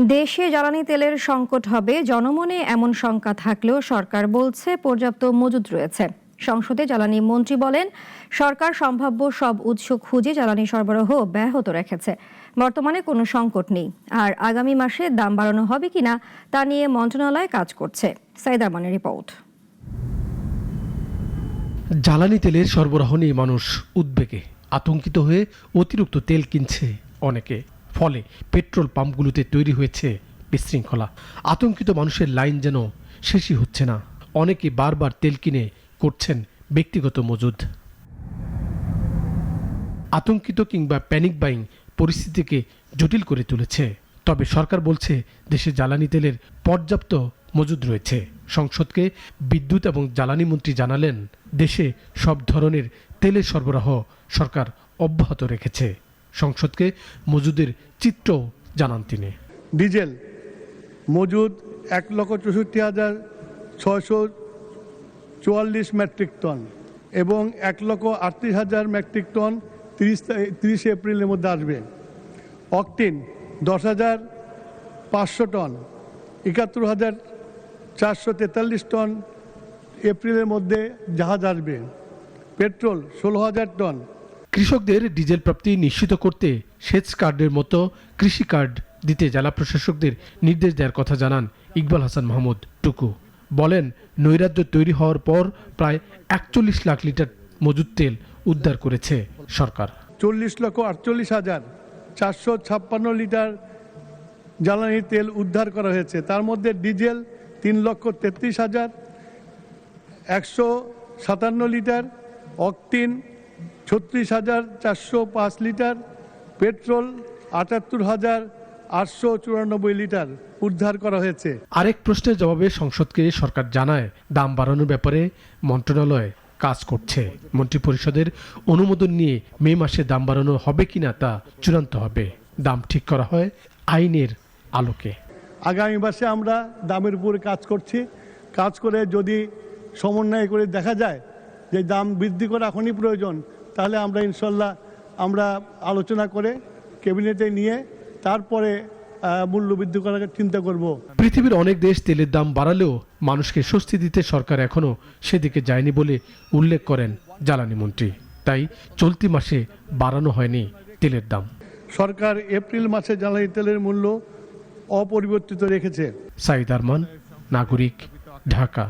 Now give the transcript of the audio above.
দেশে জ্বালানি তেলের সংকট হবে জনমনে এমন শঙ্কা থাকলেও সরকার বলছে পর্যাপ্ত মজুদ রয়েছে। সংসদে জ্বালানি মন্ত্রী বলেন, সরকার সম্ভাব্য সব উৎস খুঁজে জ্বালানি সরবরাহ ব্যাহত রেখেছে। বর্তমানে কোনো সংকট নেই, আর আগামী মাসে দাম বাড়ানো হবে কিনা তা নিয়ে মন্ত্রণালয় কাজ করছে। সাইদ আরমানের রিপোর্ট। জ্বালানি তেলের সরবরাহ নিয়ে মানুষ উদ্বেগে, আতঙ্কিত হয়ে অতিরিক্ত তেল কিনছে অনেকে। ফলে পেট্রোল পাম্পগুলোতে তৈরি হয়েছে বিশৃঙ্খলা। আতঙ্কিত মানুষের লাইন যেন শেষই হচ্ছে না। অনেকে বারবার তেল কিনে করছেন ব্যক্তিগত মজুদ। আতঙ্কিত কিংবা প্যানিক বাইং পরিস্থিতিকে জটিল করে তুলেছে। তবে সরকার বলছে দেশে জ্বালানি তেলের পর্যাপ্ত মজুদ রয়েছে। সংসদকে বিদ্যুৎ এবং জ্বালানি মন্ত্রী জানালেন, দেশে সব ধরনের তেলের সরবরাহ সরকার অব্যাহত রেখেছে। সংসদকে মজুদের চিত্রও জানান তিনি। ডিজেল মজুদ 1,64,644 মেট্রিক টন এবং 1,38,000 মেট্রিক টন 30 এপ্রিলের মধ্যে আসবে। অকটেন 10,500 টন, 71,443 টন এপ্রিলের মধ্যে জাহাজ আসবে। Petrol 16,000 ton. কৃষকদের ডিজেল প্রাপ্তি নিশ্চিত করতে সেচ কার্ডের মতো কৃষি কার্ড দিতে জেলা প্রশাসকদের নির্দেশ দেওয়ার কথা জানান ইকবাল হাসান মাহমুদ টুকু। বলেন, নৈরাজ্য তৈরি হওয়ার পর প্রায় 41 লাখ লিটার মজুদ তেল উদ্ধার করেছে সরকার। 40,48,456 লিটার জ্বালানি তেল উদ্ধার করা হয়েছে। তার মধ্যে diesel 3,33,157 litre, octane 36,405 litre, petrol 78,894 litre উদ্ধার করা হয়েছে। আরেক প্রশ্নের জবাবে সংসদকে সরকার জানায়, দাম বাড়ানোর ব্যাপারে মন্ত্রণালয় কাজ করছে। মন্ত্রিপরিষদের অনুমোদন নিয়ে মে মাসে দাম বাড়ানো হবে কিনা তা চূড়ান্ত হবে। দাম ঠিক করা হয় আইনের আলোকে। আগামী মাসে আমরা দামের উপরে কাজ করছি। কাজ করে যদি সমন্বয় করে দেখা যায় যে দাম বৃদ্ধি করা এখনই প্রয়োজন, তাহলে আমরা ইনশাল্লাহ আলোচনা করে ক্যাবিনেটে নিয়ে তারপরে মূল্য বৃদ্ধি করার চিন্তা করব। পৃথিবীর অনেক দেশ তেলের দাম বাড়ালেও মানুষকে স্বস্তি দিতে সরকার এখনো সেদিকে যায়নি বলে উল্লেখ করেন জ্বালানি মন্ত্রী। তাই চলতি মাসে বাড়ানো হয়নি তেলের দাম। সরকার এপ্রিল মাসে জ্বালানি তেলের মূল্য অপরিবর্তিত রেখেছে। সাইদ আরমান, নাগরিক, ঢাকা।